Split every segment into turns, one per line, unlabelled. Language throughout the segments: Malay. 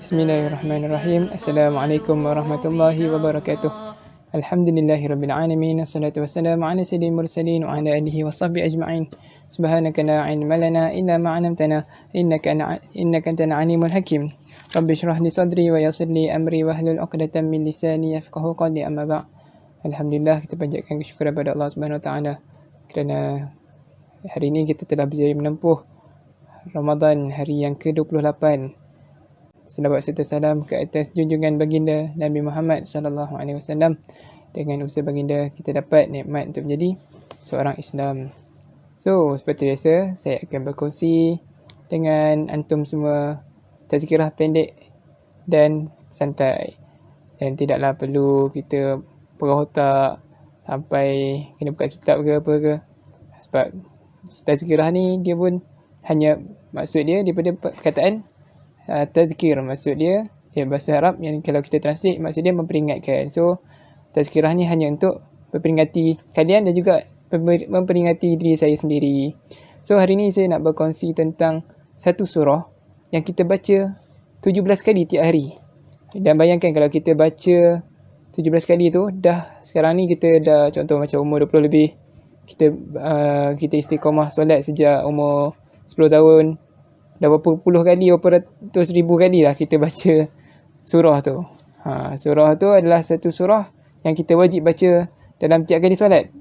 Bismillahirrahmanirrahim. Assalamualaikum warahmatullahi wabarakatuh. Alhamdulillahirabbil alamin. Wassalatu wassalamu ala sayyidil mursalin wa ala alihi washabbihi ajma'in. Subhanaka la ilma lana illa ma 'allamtana innaka antal alimul hakim. Rabbi shrah li sadri wa yassir li amri wahlul 'uqdatam min lisani yafqahu qawli, amma ba'd. Alhamdulillah, kita panjatkan kesyukuran kepada Allah Subhanahu wa taala kerana hari ini kita telah berjaya menempuh Ramadan hari yang ke-28. Selawat serta salam ke atas junjungan baginda Nabi Muhammad sallallahu alaihi wasallam. Dengan usaha baginda kita dapat nikmat untuk menjadi seorang Islam. So, seperti biasa, saya akan berkongsi dengan antum semua tazkirah pendek dan santai. Dan tidaklah perlu kita perah otak sampai kena buka kitab ke apa ke. Sebab tazkirah ni dia pun hanya maksud dia daripada perkataan tazkir, maksud dia bahasa Arab yang kalau kita translate maksud dia memperingatkan. So tazkirah ni hanya untuk memperingati kalian dan juga memperingati diri saya sendiri. So hari ni saya nak berkongsi tentang satu surah yang kita baca 17 kali tiap hari. Dan bayangkan kalau kita baca 17 kali tu, dah sekarang ni kita dah contoh macam umur 20 lebih, kita istiqamah solat sejak umur 10 tahun. Dah berapa puluh kali, berapa ratus ribu kali lah kita baca surah tu. Surah tu adalah satu surah yang kita wajib baca dalam tiap kali solat.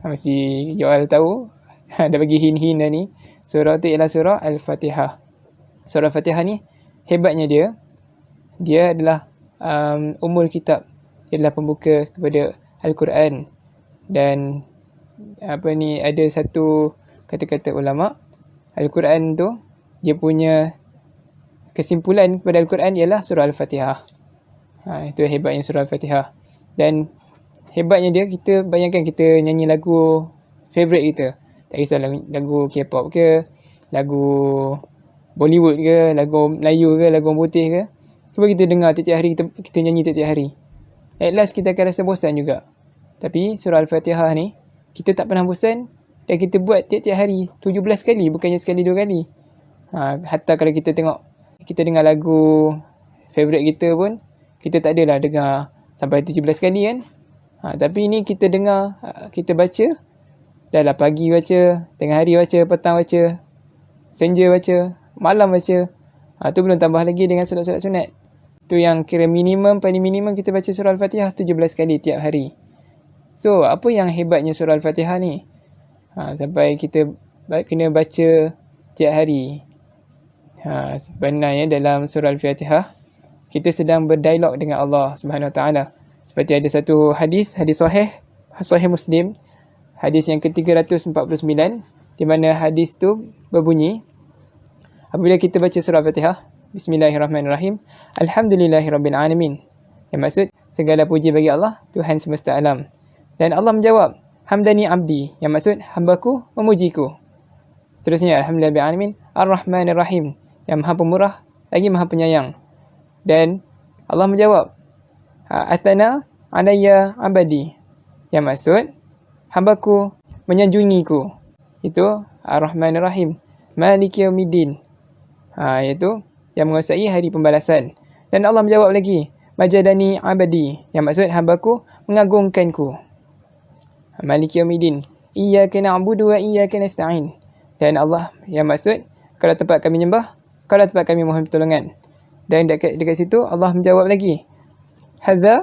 Mesti Joel tahu. Dah bagi hin-hin dah ni. Surah tu ialah surah Al-Fatihah. Surah Al-Fatihah ni, hebatnya dia adalah umul kitab. Dia adalah pembuka kepada Al-Quran. Dan ada satu kata-kata ulama', Al-Quran tu, dia punya kesimpulan kepada Al-Quran ialah surah Al-Fatihah. Itu hebatnya surah Al-Fatihah. Dan hebatnya dia, kita bayangkan kita nyanyi lagu favourite kita. Tak kisah lagu K-pop ke, lagu Bollywood ke, lagu Melayu ke, lagu putih ke. Cuba kita dengar tiap-tiap hari, kita nyanyi tiap-tiap hari. At last kita akan rasa bosan juga. Tapi surah Al-Fatihah ni, kita tak pernah bosan dan kita buat tiap-tiap hari 17 kali, bukannya sekali 2 kali. Hatta kalau kita dengar lagu favourite kita pun, kita tak adalah dengar sampai 17 kali kan. Tapi ni kita dengar, kita baca, dah lah pagi baca, tengah hari baca, petang baca, senja baca, malam baca. Tu belum tambah lagi dengan solat-solat sunat. Tu yang kira paling minimum kita baca surah Al-Fatihah 17 kali tiap hari. So, apa yang hebatnya surah Al-Fatihah ni? Sampai kita kena baca tiap hari. Sebenarnya dalam surah Al-Fatihah, kita sedang berdialog dengan Allah Subhanahu Wa Taala. Seperti ada satu hadis sahih Muslim, hadis yang ke-349, di mana hadis tu berbunyi, apabila kita baca surah Al-Fatihah, Bismillahirrahmanirrahim, Alhamdulillahirabbil alamin. Yang maksud, segala puji bagi Allah, Tuhan semesta alam. Dan Allah menjawab, Hamdani abdi. Yang maksud, hambaku memujiku. Seterusnya, Alhamdulillahirabbil alamin, Ar-Rahmanirrahim. Yang maha pemurah lagi maha penyayang. Dan Allah menjawab, Athana alayya abadi. Yang maksud, hambaku menyanjungiku. Itu Ar-Rahmanir-Rahim. Maliki yaumiddin. Iaitu yang menguasai hari pembalasan. Dan Allah menjawab lagi, Majadani abadi. Yang maksud, hambaku mengagungkanku. Maliki yaumiddin. Iyyaka na'budu wa iyyaka nasta'in. Dan Allah yang maksud, kalau tempat kami nyembah, kalau tempat kami mohon pertolongan. Dan dekat situ Allah menjawab lagi, Hadza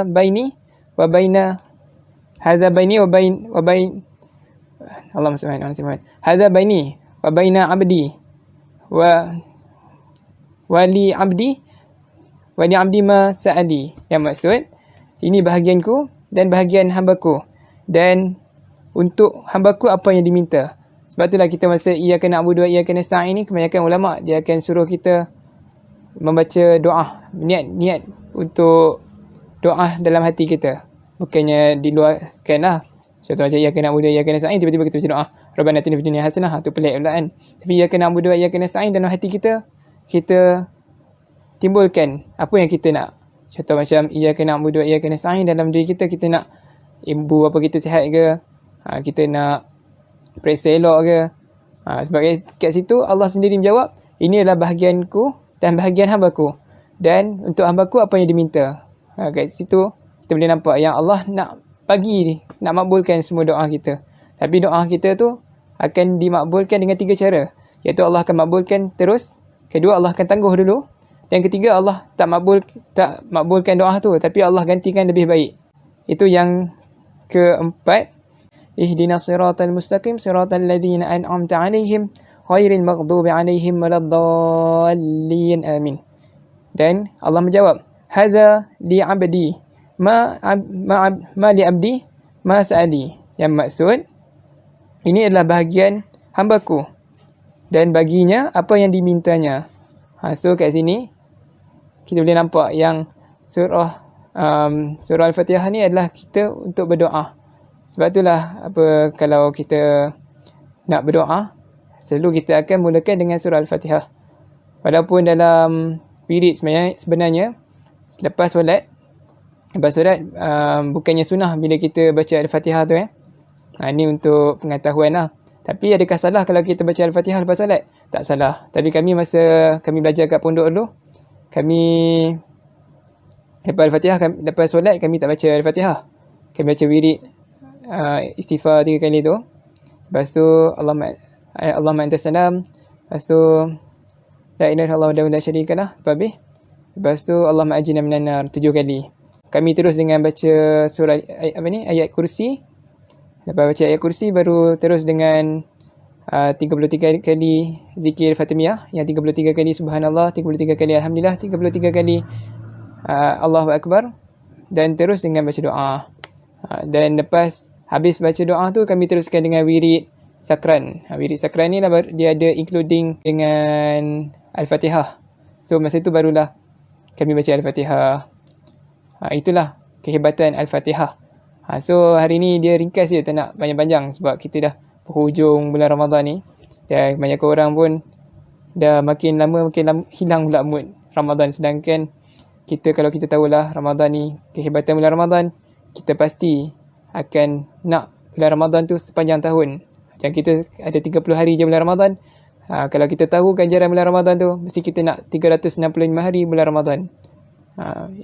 baini wa baina Allah subhanahu wa ta'ala. Hadza baini wa baina abdi wa li abdi ma sa'ali. Yang maksud, ini bahagianku dan bahagian hambaku, dan untuk hambaku apa yang diminta. Sebab itulah kita masa iyyaka na'budu wa iyyaka nasta'in ni, kebanyakan ulama' dia akan suruh kita membaca doa, niat untuk doa dalam hati kita. Bukannya diluarkan lah. Contoh macam iyyaka na'budu wa iyyaka nasta'in, tiba-tiba kita baca doa Rabbana atina fid dunya hasanah, tu pelik pula kan. Tapi iyyaka na'budu wa iyyaka nasta'in, dalam hati kita timbulkan apa yang kita nak. Contoh macam iyyaka na'budu wa iyyaka nasta'in, dalam diri kita nak imbu apa kita sihat ke, kita nak periksa elok ke. Sebab kat situ Allah sendiri menjawab, ini adalah bahagianku dan bahagian hamba-Ku. Dan untuk hamba-Ku apa yang diminta. Kat situ kita boleh nampak yang Allah nak makbulkan semua doa kita. Tapi doa kita tu akan dimakbulkan dengan 3 cara. Iaitu Allah akan makbulkan terus. Kedua, Allah akan tangguh dulu. Dan ketiga, Allah tak makbulkan doa tu, tapi Allah gantikan lebih baik. Itu yang keempat. Ihdinas siratal mustaqim siratal ladzina an'amta 'alaihim ghairil maghdubi 'alaihim waladdallin. Amin. Dan Allah menjawab, hadza li 'abdi ma li 'abdi ma sa'ali. Yang maksud, ini adalah bahagian hamba-Ku dan baginya apa yang dimintanya. So kat sini kita boleh nampak yang surah Al-Fatihah ni adalah kita untuk berdoa. Sebab itulah kalau kita nak berdoa, selalu kita akan mulakan dengan surah Al-Fatihah. Walaupun dalam wirid sebenarnya lepas solat bukannya sunnah bila kita baca Al-Fatihah tu ini untuk pengetahuan lah. Tapi adakah salah kalau kita baca Al-Fatihah lepas solat? Tak salah. Tapi masa kami belajar kat pondok dulu, kami lepas Al-Fatihah, lepas solat kami tak baca Al-Fatihah. Kami baca wirid istighfar 3 kali tu. Lepas tu Allahumma antas salam. Lepas tu la ilaha illallah wahdahu la syarika lah. Lepas tu Allahumma ajirna minan nar 7 kali. Kami terus dengan baca surah ayat kursi. Lepas baca ayat kursi baru terus dengan 33 kali zikir Fatimiyah, yang 33 kali subhanallah, 33 kali alhamdulillah, 33 kali Allahu akbar, dan terus dengan baca doa. Dan lepas habis baca doa tu kami teruskan dengan wirid sakran. Wirid sakran ni lah dia ada including dengan Al-Fatihah. So masa tu barulah kami baca Al-Fatihah. Itulah kehebatan Al-Fatihah. So hari ni dia ringkas je, tak nak panjang-panjang sebab kita dah penghujung bulan Ramadan ni. Dan banyak orang pun dah makin lama hilang pula mood Ramadan. Sedangkan kalau kita tahulah Ramadan ni, kehebatan bulan Ramadan, kita pasti akan nak bulan Ramadan tu sepanjang tahun. Macam kita ada 30 hari je bulan Ramadan. Kalau kita tahu ganjaran bulan Ramadan tu, mesti kita nak 365 hari bulan Ramadan.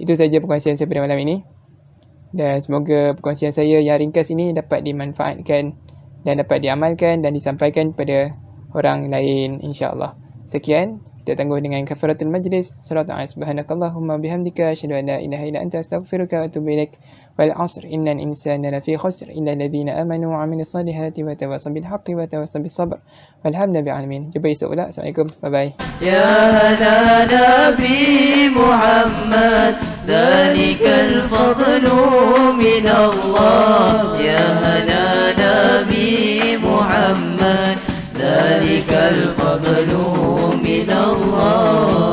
Itu saja perkongsian saya pada malam ini. Dan semoga perkongsian saya yang ringkas ini dapat dimanfaatkan dan dapat diamalkan dan disampaikan kepada orang lain, insya-Allah. Sekian, kita tangguh dengan kafaratul majlis. Salatu ala subhanakallahumma bihamdika asyhadu an la ilaha illa anta astaghfiruka wa atubu ilaik. Wal 'asr innal insana lafi khusr illa alladhina amanu wa 'amilus salihati wa tawassaw bil haqqi wa tawassaw bis sabr. Walhamdulillahi alamin. Jumpa esok pula. Assalamualaikum. Bye bye.
Ya Nabi Muhammad, dhalikal fadlu min Allah. Ya Nabi Muhammad, dhalikal fadlu min Allah.